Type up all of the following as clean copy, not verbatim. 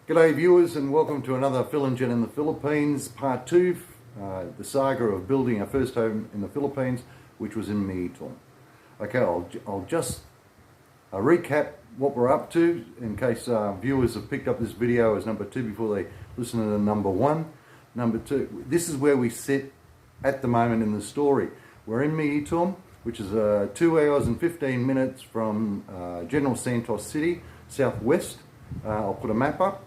G'day viewers, and welcome to another Phil and Jen in the Philippines, part 2, the saga of building our first home in the Philippines, which was in Maitum. Okay, I'll just recap what we're up to in case viewers have picked up this video as number 2 before they listen to the number 1. Number 2, this is where we sit at the moment in the story. We're in Maitum, which is 2 hours and 15 minutes from General Santos City, southwest. I'll put a map up.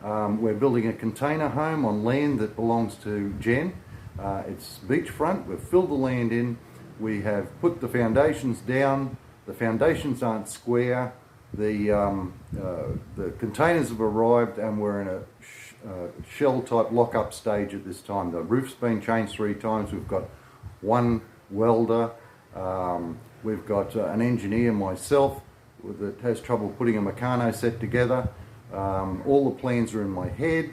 We're building a container home on land that belongs to Jen. It's beachfront. We've filled the land in. We have put the foundations down. The foundations aren't square. The containers have arrived, and we're in a shell type lock-up stage at this time. The roof's been changed 3 times. We've got one welder. We've got an engineer, myself, that has trouble putting a Meccano set together. All the plans are in my head.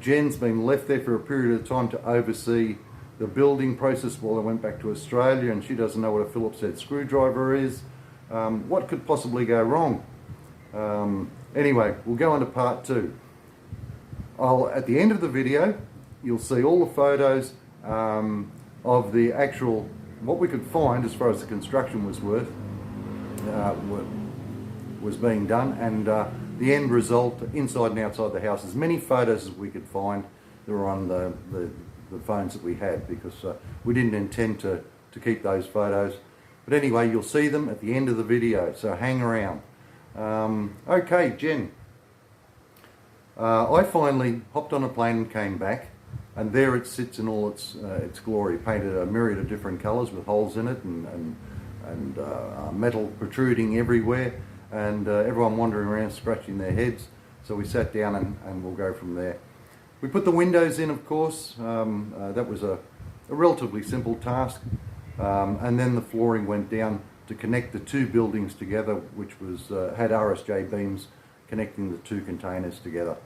Jen's been left there for a period of time to oversee the building process while I went back to Australia, and she doesn't know what a Phillips head screwdriver is. What could possibly go wrong? Anyway, we'll go on to part 2. At the end of the video, you'll see all the photos of the actual, what we could find as far as the construction was being done, and the end result inside and outside the house. As many photos as we could find that were on the phones that we had, because we didn't intend to keep those photos. But anyway, you'll see them at the end of the video, so hang around. Okay, Jen. I finally hopped on a plane and came back, and there it sits in all its glory, painted a myriad of different colours with holes in it and metal protruding everywhere, and everyone wandering around scratching their heads. So we sat down and we'll go from there. We put the windows in, of course. That was a relatively simple task, and then the flooring went down to connect the 2 buildings together, which was had RSJ beams connecting the 2 containers together.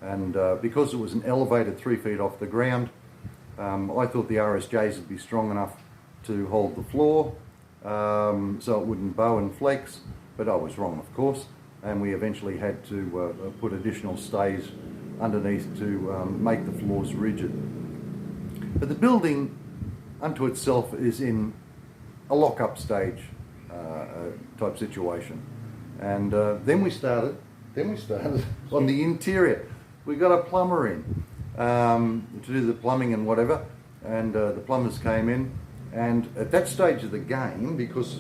And because it was an elevated 3 feet off the ground, I thought the RSJs would be strong enough to hold the floor, so it wouldn't bow and flex, but I was wrong, of course, and we eventually had to put additional stays underneath to make the floors rigid. But the building unto itself is in a lock-up stage type situation, and then we started on the interior. We got a plumber in to do the plumbing and whatever, and the plumbers came in. And at that stage of the game, because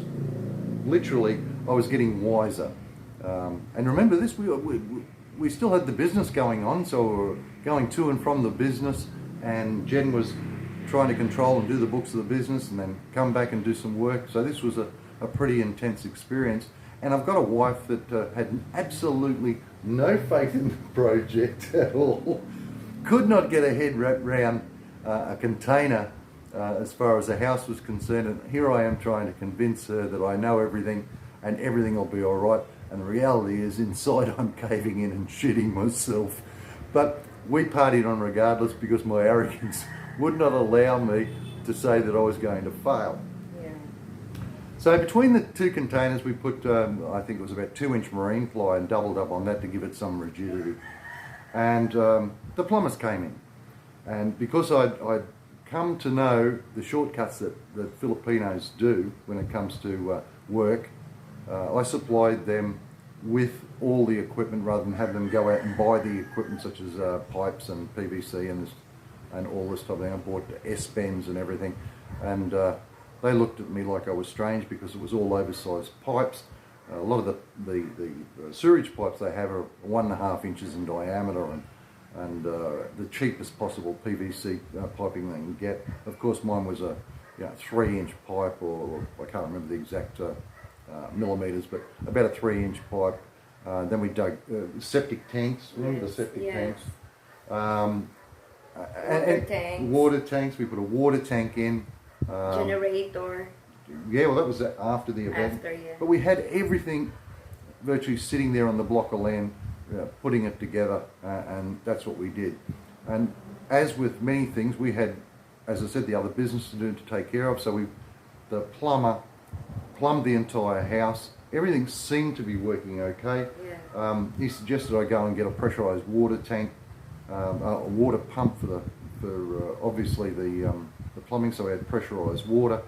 literally I was getting wiser, and remember this, we still had the business going on, so we were going to and from the business, and Jen was trying to control and do the books of the business and then come back and do some work. So this was a pretty intense experience, and I've got a wife that had absolutely no faith in the project at all, could not get her head wrapped around a container as far as the house was concerned, and here I am trying to convince her that I know everything and everything will be all right, and the reality is inside I'm caving in and shitting myself. But we partied on regardless, because my arrogance would not allow me to say that I was going to fail. Yeah. So between the 2 containers we put, I think it was about 2-inch marine ply, and doubled up on that to give it some rigidity. And the plumbers came in, and because I'd come to know the shortcuts that Filipinos do when it comes to work, I supplied them with all the equipment rather than have them go out and buy the equipment, such as pipes and PVC and all this type of thing. I bought S-bends and everything, and they looked at me like I was strange, because it was all oversized pipes. A lot of the sewage pipes they have are 1.5 inches in diameter, and the cheapest possible PVC piping they can get. Of course, mine was a 3-inch pipe, or I can't remember the exact millimeters, but about a 3-inch pipe. Then we dug septic tanks. Remember the septic tanks? Water tanks. We put a water tank in. Generator. Yeah, well, that was after the event. But we had everything virtually sitting there on the block of land, putting it together, and that's what we did. And as with many things, we had, as I said, the other business to do to take care of. So the plumber plumbed the entire house. everything seemed to be working okay. Yeah. He suggested I go and get a pressurised water tank, a water pump for obviously the plumbing, so we had pressurised water,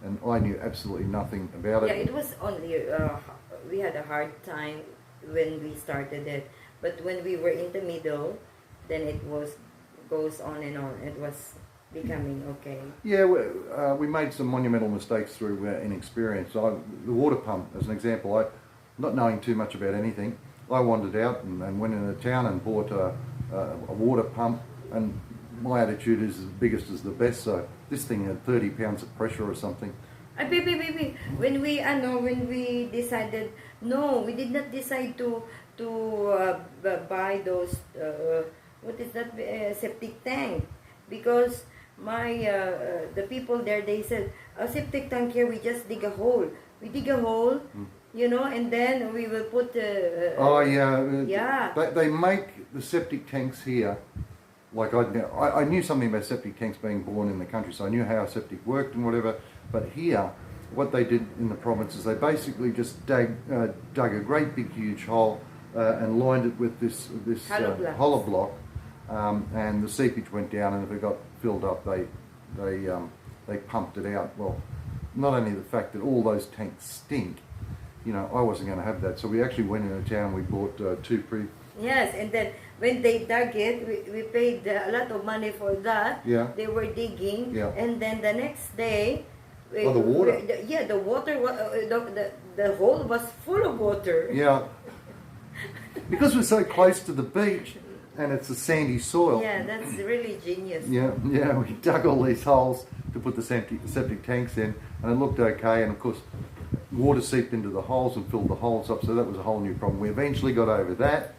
and I knew absolutely nothing about it. Yeah, it was only, we had a hard time when we started it. But when we were in the middle, then it goes on and on. It was becoming okay. Yeah, we made some monumental mistakes through inexperience. The water pump, as an example, not knowing too much about anything, I wandered out and went into town and bought a water pump, and my attitude is the biggest is the best, so this thing had 30 pounds of pressure or something. Baby, when we decided, no, we did not decide to buy those, what is that, septic tank, because the people there, they said, a septic tank here, we just dig a hole. We dig a hole, and then we will put yeah. They make the septic tanks here. Like I knew something about septic tanks being born in the country, so I knew how a septic worked and whatever. But here, what they did in the province is they basically just dug a great big huge hole and lined it with this hollow block, and the seepage went down, and if it got filled up, they pumped it out. Well, not only the fact that all those tanks stink, I wasn't going to have that. So we actually went into town. We bought two Yes, and then when they dug it, we paid a lot of money for that. Yeah. They were digging, yeah. And then the next day, the water. The water, the hole was full of water. Yeah. Because we're so close to the beach, and it's a sandy soil. Yeah, that's really genius. Yeah. We dug all these holes to put the septic tanks in, and it looked okay. And of course, water seeped into the holes and filled the holes up, so that was a whole new problem. We eventually got over that.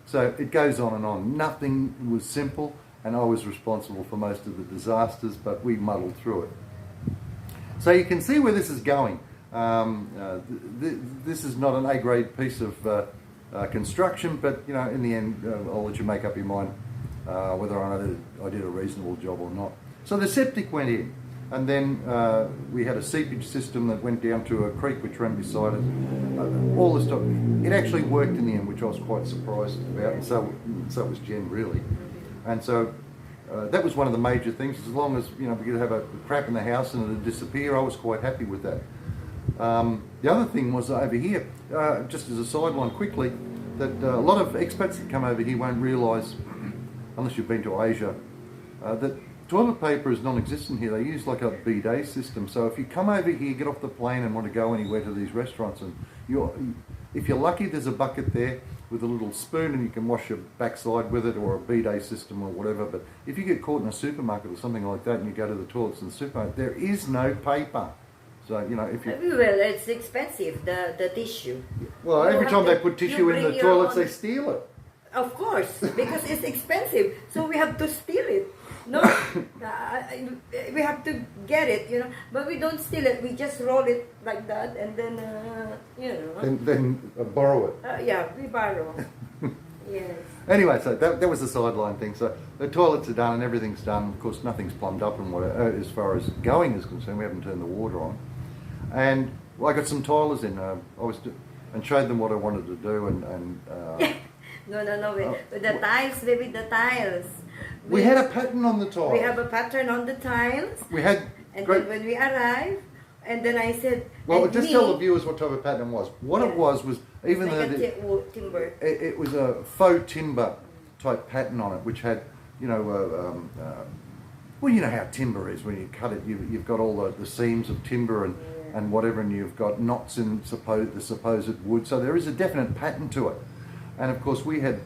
So it goes on and on. Nothing was simple, and I was responsible for most of the disasters, but we muddled through it. So you can see where this is going. This is not an A-grade piece of construction, but in the end, I'll let you make up your mind whether or not I did a reasonable job or not. So the septic went in, and then we had a seepage system that went down to a creek which ran beside it. All this stuff. It actually worked in the end, which I was quite surprised about, and so was Jen really. And so that was one of the major things. As long as we could have a crap in the house and it'd disappear, I was quite happy with that. The other thing was over here, just as a sideline quickly, that a lot of expats that come over here won't realise, unless you've been to Asia, that toilet paper is non-existent here. They use like a bidet system. So if you come over here, get off the plane and want to go anywhere to these restaurants, and if you're lucky, there's a bucket there with a little spoon and you can wash your backside with it, or a bidet system or whatever. But if you get caught in a supermarket or something like that and you go to the toilets in the supermarket, there is no paper. So, if you... Well, it's expensive, the tissue. Well, every time they put tissue in the toilets, they steal it. Of course, because it's expensive, so we have to steal it. No, we have to get it, but we don't steal it. We just roll it like that, and then, Then borrow it. Yeah, we borrow. Yes. Anyway, so that was the sideline thing. So the toilets are done and everything's done. Of course, nothing's plumbed up and as far as going is concerned. We haven't turned the water on. And I got some tilers in. And showed them what I wanted to do. No. With the tiles, baby, the tiles. We had a pattern on the tiles. We have a pattern on the tiles. Then when we arrived, and then I said... Well, just tell the viewers what type of pattern it was. What it was even though... timber. It was a faux timber type pattern on it, which had, well, you know how timber is. When you cut it, you've got all the seams of timber and whatever, and you've got knots in the supposed wood. So there is a definite pattern to it. And of course, we had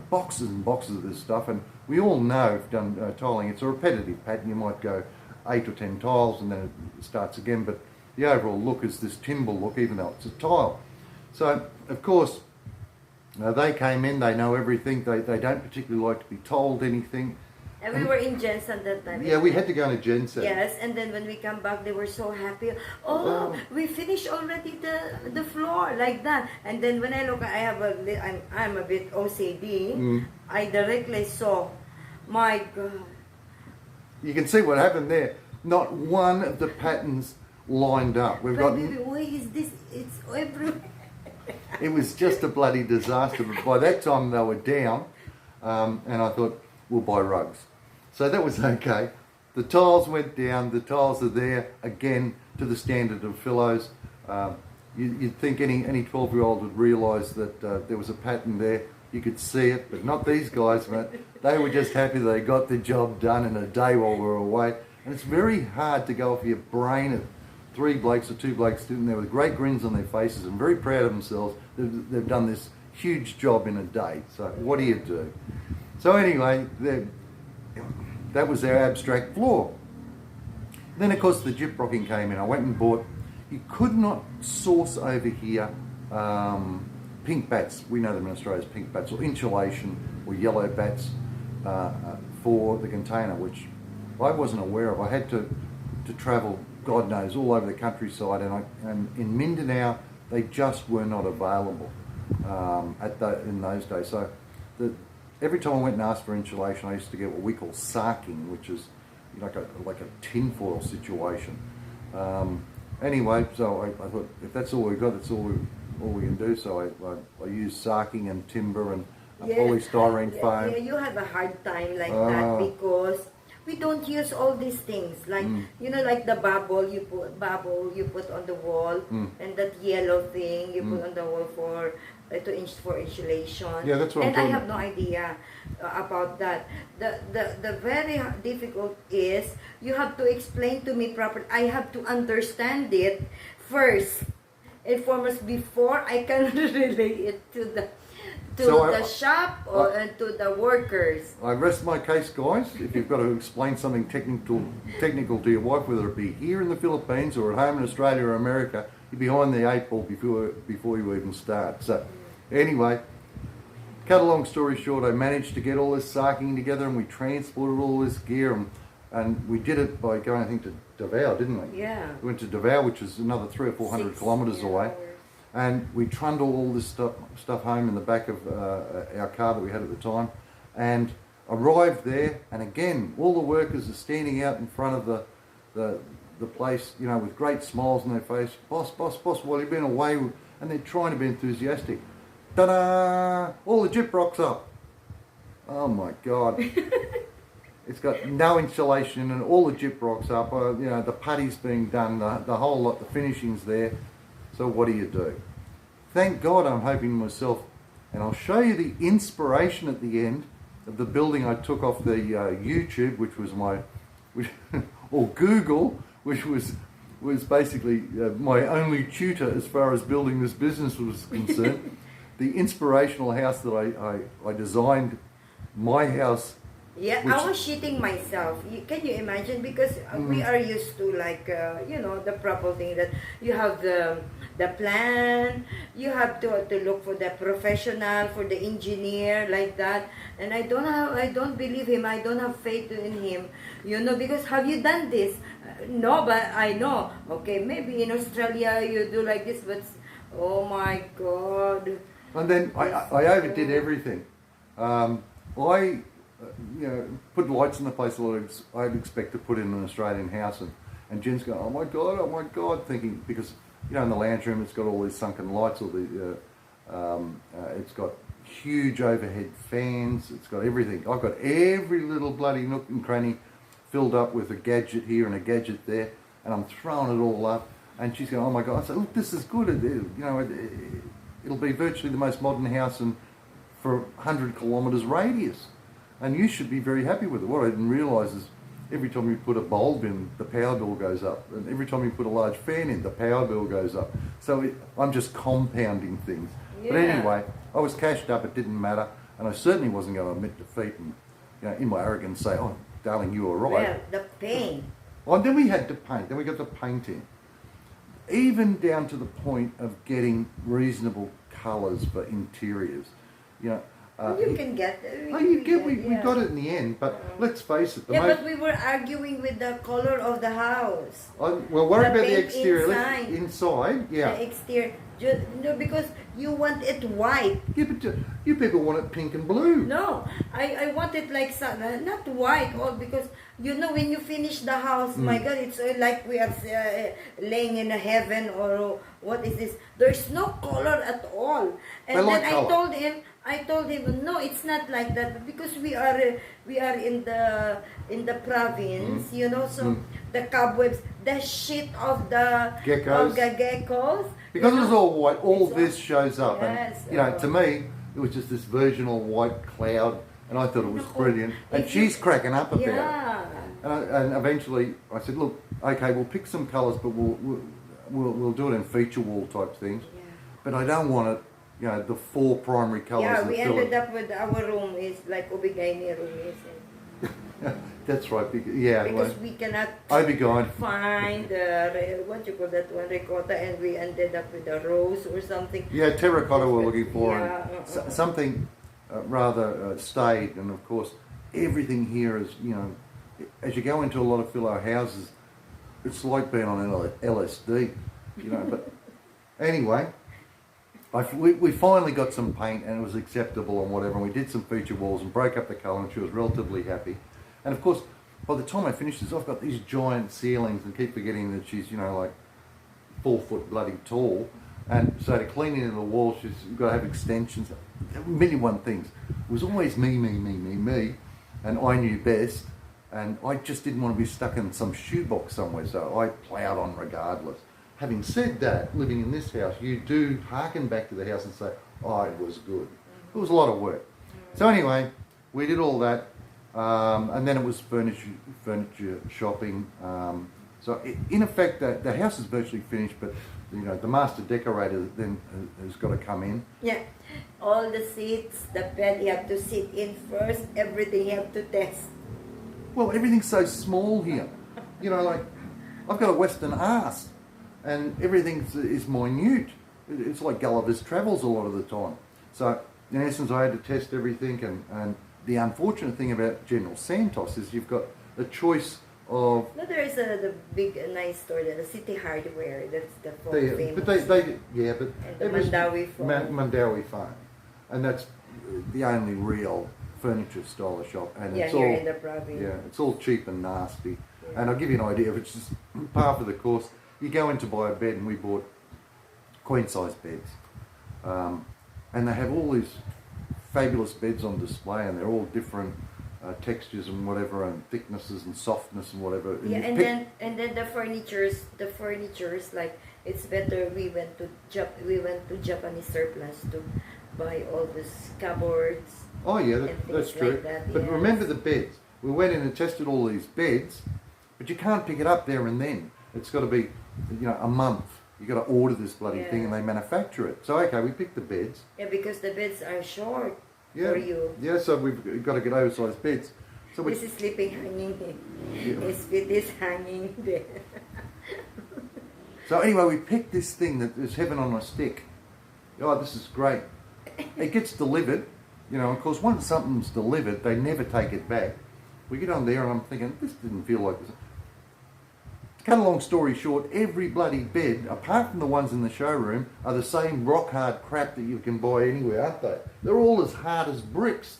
boxes and boxes of this stuff, and we all know, if you've done tiling, it's a repetitive pattern. You might go 8 or 10 tiles and then it starts again, but the overall look is this timber look, even though it's a tile. So, of course, they came in, they know everything, they don't particularly like to be told anything. And we were in Jensen that time. Yeah, we had to go to Jensen. Yes, and then when we come back, they were so happy. Oh, we finished already the floor, like that. And then when I look, I'm a bit OCD. I directly saw, my God. You can see what happened there. Not one of the patterns lined up. We've But got. baby, why is this? It's everywhere. It was just a bloody disaster. But by that time they were down, and I thought we'll buy rugs. So that was okay. The tiles went down. The tiles are there again to the standard of Philo's. You'd think any 12-year-old would realise that there was a pattern there. You could see it, but not these guys, mate. They were just happy they got the job done in a day while we were away. And it's very hard to go off your brain at 3 blokes or 2 blokes sitting there with great grins on their faces and very proud of themselves. They've done this huge job in a day. So what do you do? So anyway, that was our abstract floor. Then of course the gyprocking came in. I went and bought, you could not source over here pink bats. We know them in Australia as pink bats, or insulation, or yellow bats for the container, which I wasn't aware of. I had to travel, God knows, all over the countryside, and in Mindanao they just were not available in those days. So every time I went and asked for insulation, I used to get what we call sarking, which is like a tinfoil situation. Anyway, so I thought if that's all we got, that's all we can do. So I used sarking and timber and polystyrene foam. Yeah, you have a hard time like that because we don't use all these things, like like the bubble you put on the wall, and that yellow thing you put on the wall for insulation. Yeah, that's what I'm And I talking have no idea about that. The very difficult is you have to explain to me properly. I have to understand it first and foremost before I can relate it to the shop or to the workers. I rest my case, guys. If you've got to explain something technical to your wife, whether it be here in the Philippines or at home in Australia or America, you're behind the 8 ball before you even start. So anyway, cut a long story short, I managed to get all this sarking together, and we transported all this gear, and we did it by going, I think, to Davao, didn't we? Yeah. We went to Davao, which is another 300 or 400 kilometres away. And we trundled all this stuff home in the back of our car that we had at the time, and arrived there. And again, all the workers are standing out in front of the place, with great smiles on their face. Boss, well, you've been away, and they're trying to be enthusiastic. Ta-da! All the gyprock's up. Oh my God! It's got no insulation, and all the gyprock's up. The putty's being done, the whole lot, the finishing's there. So what do you do? Thank God I'm hoping to myself, and I'll show you the inspiration at the end of the building I took off the YouTube, which was or Google, which was basically my only tutor as far as building this business was concerned. The inspirational house that I designed, my house. Yeah, I was shitting myself. Can you imagine? Because we are used to the proper thing that you have the plan, you have to look for the professional, for the engineer, like that. And I don't believe him. I don't have faith in him. Because have you done this? No, but I know. Okay, maybe in Australia you do like this, but oh my God. And then I overdid everything. Put lights in the place I'd expect to put in an Australian house, and Jen's going, oh my God, thinking, because in the lounge room it's got all these sunken lights, it's got huge overhead fans, it's got everything. I've got every little bloody nook and cranny filled up with a gadget here and a gadget there, and I'm throwing it all up, and she's going, oh my God. I said, look, this is good. It'll be virtually the most modern house for 100 kilometres radius. And you should be very happy with it. What I didn't realise is every time you put a bulb in, the power bill goes up. And every time you put a large fan in, the power bill goes up. So I'm just compounding things. Yeah. But anyway, I was cashed up, it didn't matter. And I certainly wasn't going to admit defeat and, in my arrogance, say, oh, darling, you were right. Well, the paint. Well, then we had to paint. Then we got the painting. Even down to the point of getting reasonable colours for interiors. You can get we got it in the end, but let's face it. But we were arguing with the color of the house. Well, worry about the exterior. Inside, yeah. The exterior. Because you want it white. Yeah, but you people want it pink and blue. No, I want it like not white, all because when you finish the house, my God, it's like we are laying in a heaven, or what is this? There's no color at all. And like then color. I told him, no, it's not like that, because we are in the province, so the cobwebs, the shit of the geckos. Because it was all white, all It's this shows up. Yes, And, to me, it was just this virginal white cloud, and I thought it was brilliant. And she's cracking up about it. And eventually I said, look, okay, we'll pick some colours, but we'll do it in feature wall type things. Yeah. But I don't want it, the 4 primary colours. Yeah, that we fill ended it. up with our room is like Ubigay room is. That's right. Because we cannot Obigay. find what you call that one, ricotta, and we ended up with a rose or something. Yeah, terracotta we're looking for. Yeah, and something rather staid, and of course everything here is, as you go into a lot of filo houses, it's like being on LSD, but anyway, we finally got some paint and it was acceptable and whatever, and we did some feature walls and broke up the colour, and she was relatively happy. And of course, by the time I finished this, I've got these giant ceilings and keep forgetting that she's, like 4 foot bloody tall. And so to clean into the walls, she's got to have extensions, a million one things. It was always me, and I knew best. And I just didn't want to be stuck in some shoebox somewhere, so I ploughed on regardless. Having said that, living in this house, you do harken back to the house and say, oh, it was good. It was a lot of work. So anyway, we did all that. And then it was furniture shopping. So in effect, the house is virtually finished, but the master decorator then has got to come in. Yeah, all the seats, the bed you have to sit in first, everything you have to test. Well, everything's so small here. Like I've got a Western arse, and everything is minute. It's like Gulliver's Travels a lot of the time. So in essence, I had to test everything, and the unfortunate thing about General Santos is you've got a choice of... No, there is the big, nice store, the City Hardware, that's the famous. But but and the Mandawi Phone. Mandawi Phone. And that's the only real furniture style shop. And Yeah, it's here all, in the province. Yeah, it's all cheap and nasty. Yeah. And I'll give you an idea, which is par for the course. You go in to buy a bed, and we bought queen-size beds. And they have all these fabulous beds on display, and they're all different textures and whatever, and thicknesses and softness and whatever. Yeah, and then the furnitures like it's better. We went to Japanese surplus to buy all these cupboards. Oh yeah, and that's things true. like that, But yes. remember the beds. We went in and tested all these beds, but you can't pick it up there and then. It's got to be, a month. You got to order this bloody thing, and they manufacture it. So okay, we picked the beds. Yeah, because the beds are short Yeah. for you. Yeah, so we've got to get oversized beds. So This is sleeping hanging. His feet is hanging there. So anyway, we picked this thing that is heaven on a stick. Oh, this is great. It gets delivered, of course, once something's delivered, they never take it back. We get on there and I'm thinking, this didn't feel like this. To cut a long story short, every bloody bed, apart from the ones in the showroom, are the same rock hard crap that you can buy anywhere, aren't they? They're all as hard as bricks.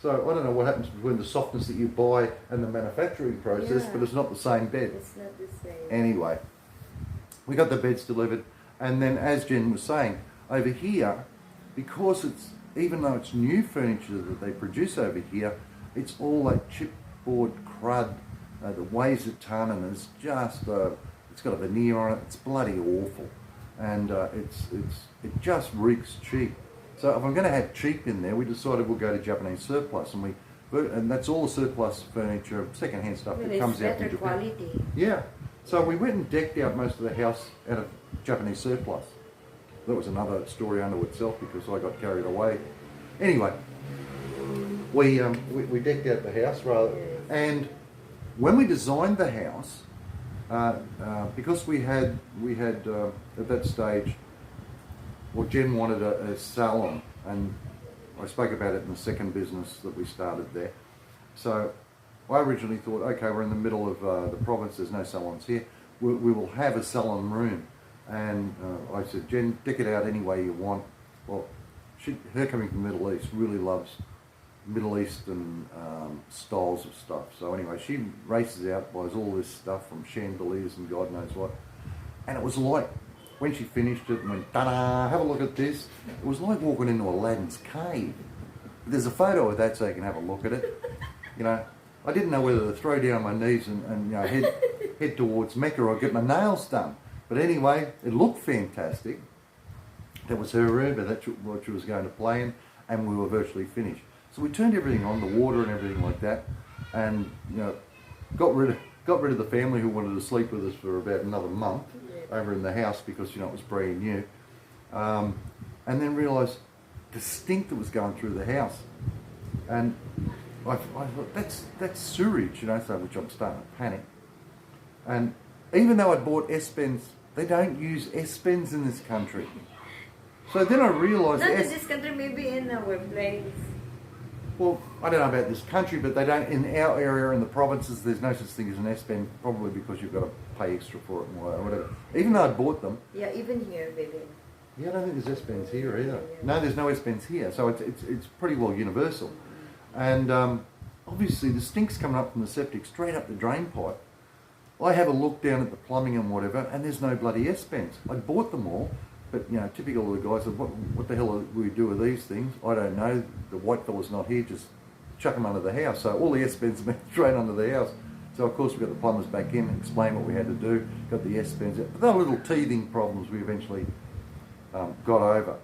So I don't know what happens between the softness that you buy and the manufacturing process, but it's not the same bed. It's not the same. Anyway, we got the beds delivered, and then as Jen was saying, over here, because even though it's new furniture that they produce over here, it's all that chipboard crud that weighs a ton, and it's just it's got a veneer on it. It's bloody awful, and it just reeks cheap. So if I'm going to have cheap in there, we decided we'll go to Japanese surplus, and that's all the surplus furniture, second-hand stuff that comes out from It's better Japan. quality. Yeah. So we went and decked out most of the house out of Japanese surplus. That was another story unto itself because I got carried away. Anyway, we decked out the house and when we designed the house, because we had at that stage, well, Jen wanted a salon, and I spoke about it in the second business that we started there. So I originally thought, okay, we're in the middle of the province, there's no salons here. We will have a salon room. And I said, Jen, deck it out any way you want. Well, her coming from the Middle East really loves Middle Eastern styles of stuff. So anyway, she races out, buys all this stuff from chandeliers and God knows what. And it was like, when she finished it and went, ta-da, have a look at this, it was like walking into Aladdin's cave. There's a photo of that so you can have a look at it. You know, I didn't know whether to throw down my knees and you know, head towards Mecca or get my nails done. But anyway, it looked fantastic. That was her room, but that's what she was going to play in, and we were virtually finished. So we turned everything on, the water and everything like that, and you know, got rid of the family who wanted to sleep with us for about another month over in the house because you know it was brand new, and then realised the stink that was going through the house, and I thought that's sewage, you know, so which I'm starting to panic. And even though I'd bought S-Pens, they don't use S-Pens in this country. So then I realised... Not in this country, maybe in our place. Well, I don't know about this country, but they don't, in our area, in the provinces, there's no such thing as an S-Pen, probably because you've got to pay extra for it and whatever. Even though I bought them... Yeah, even here, baby. Yeah, I don't think there's S-Pens here either. Yeah. No, there's no S-Pens here, so it's pretty well universal. And obviously the stink's coming up from the septic straight up the drain pipe. I have a look down at the plumbing and whatever, and there's no bloody S-Pens. I bought them all, but you know, typical of the guys said, what the hell do we do with these things? I don't know. The white fella's not here, just chuck them under the house. So all the S-Pens have been thrown under the house. So of course we got the plumbers back in and explained what we had to do, got the S-Pens out. But they were little teething problems we eventually got over.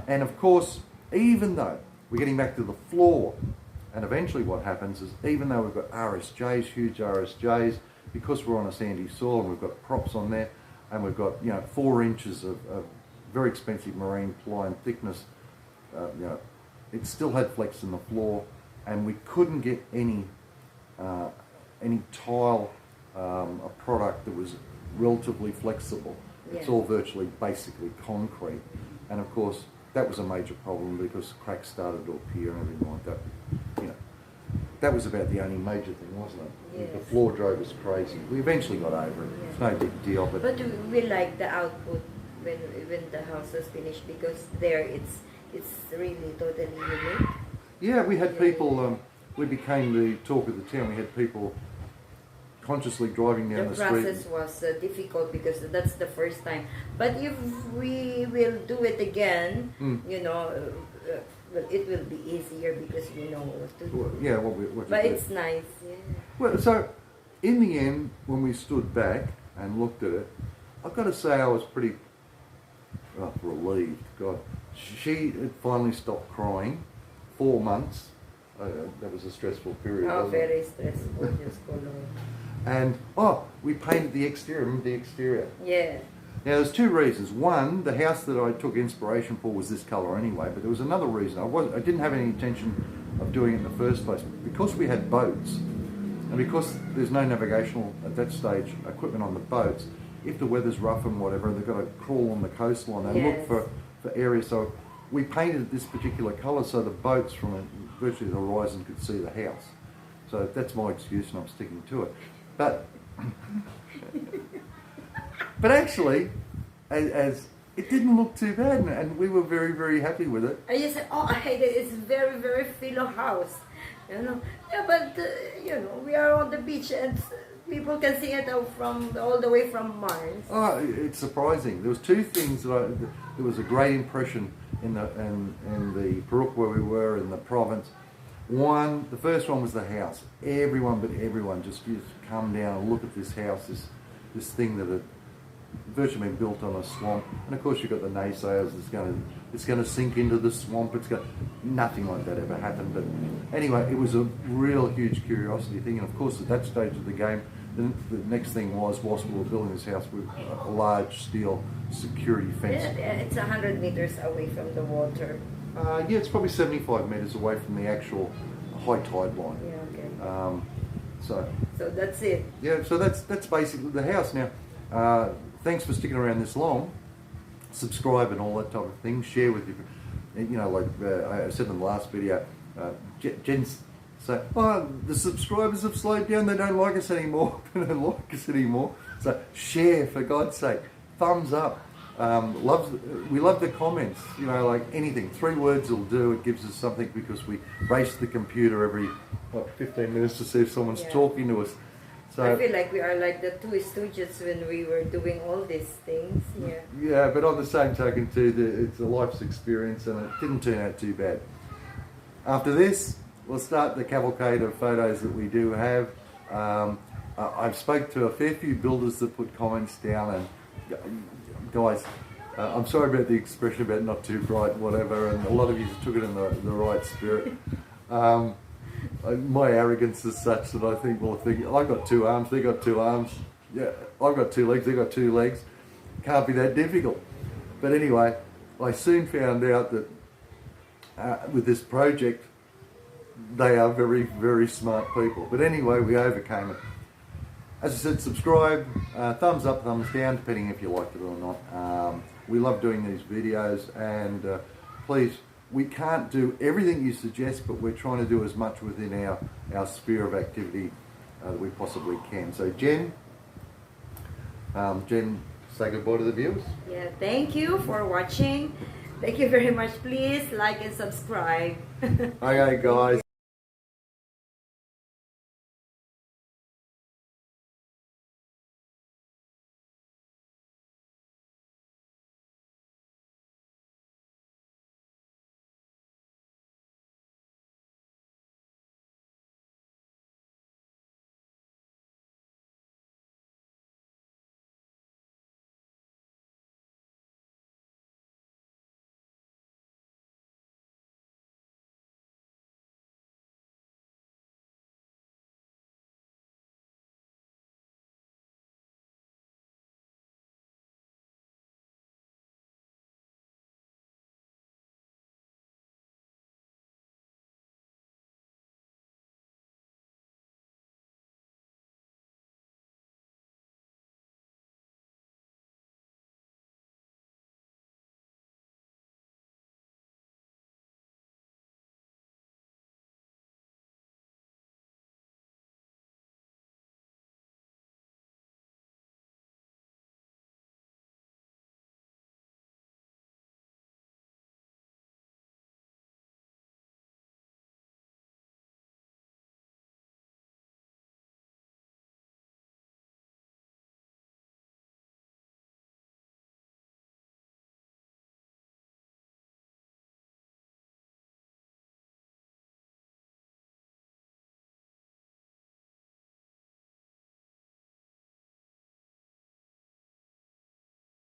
And of course, even though we're getting back to the floor, and eventually what happens is, even though we've got RSJs, huge RSJs, because we're on a sandy soil and we've got props on there, and we've got 4 inches of very expensive marine ply and thickness, it still had flex in the floor, and we couldn't get any tile, a product that was relatively flexible. It's all virtually basically concrete, and of course that was a major problem because cracks started to appear and everything like that. That was about the only major thing, wasn't it? Yes. The floor drove us crazy. We eventually got over it. It's no big deal. But we like the output when the house was finished, because there it's really totally unique. Yeah, we had people, we became the talk of the town. We had people consciously driving down the street. The process was difficult because that's the first time. But if we will do it again, well, it will be easier because we know what to do. Well, yeah, what but to do. It's nice, yeah. Well, so in the end, when we stood back and looked at it, I've got to say I was pretty relieved. God, she had finally stopped crying. 4 months. That was a stressful period. Oh, wasn't it? very stressful, just color. And we painted the exterior. Remember the exterior? Yeah. Now, there's 2 reasons. One, the house that I took inspiration for was this colour anyway, but there was another reason. I didn't have any intention of doing it in the first place. Because we had boats, and because there's no navigational, at that stage, equipment on the boats, if the weather's rough and whatever, they've got to crawl on the coastline and look for areas. So we painted this particular colour so the boats from virtually the horizon could see the house. So that's my excuse and I'm sticking to it. But actually, as it didn't look too bad, and we were very, very happy with it. And you said, I hate it. It's very, very filo house. Yeah, but we are on the beach and people can see it all the way from Mars. Oh, it's surprising. There was 2 things that there was a great impression in the Peruque where we were in the province. One, the first one was the house. Everyone just used to come down and look at this house, this thing that had virtually been built on a swamp. And of course you've got the naysayers, it's going to sink into the swamp. Nothing like that ever happened. But anyway, it was a real huge curiosity thing. And of course at that stage of the game, the next thing was, whilst we were building this house, with a large steel security fence. Yeah, it's 100 meters away from the water. Yeah, it's probably 75 metres away from the actual high tide line. Yeah, okay. So that's it. Yeah, so that's basically the house. Now, thanks for sticking around this long. Subscribe and all that type of thing. Share with you. Like I said in the last video, Jen's say, the subscribers have slowed down. They don't like us anymore. They don't like us anymore. So share, for God's sake. thumbs up. We love the comments, you know, like anything. 3 words will do. It gives us something because we race the computer every 15 minutes to see if someone's talking to us. So I feel like we are like the two stooges when we were doing all these things. Yeah, but on the same token too, it's a life's experience, and it didn't turn out too bad. After this, we'll start the cavalcade of photos that we do have. I've spoke to a fair few builders that put comments down, and guys, I'm sorry about the expression about not too bright, whatever, and a lot of you took it in the right spirit. My arrogance is such that I think, well, I've got 2 arms, they got 2 arms, yeah, I've got 2 legs, they got 2 legs, can't be that difficult. But anyway, I soon found out that with this project, they are very, very smart people. But anyway, we overcame it. As I said, subscribe, thumbs up, thumbs down, depending if you liked it or not. We love doing these videos, and please, we can't do everything you suggest, but we're trying to do as much within our sphere of activity that we possibly can. So Jen, say goodbye to the viewers. Yeah, thank you for watching. Thank you very much. Please like and subscribe. Okay guys,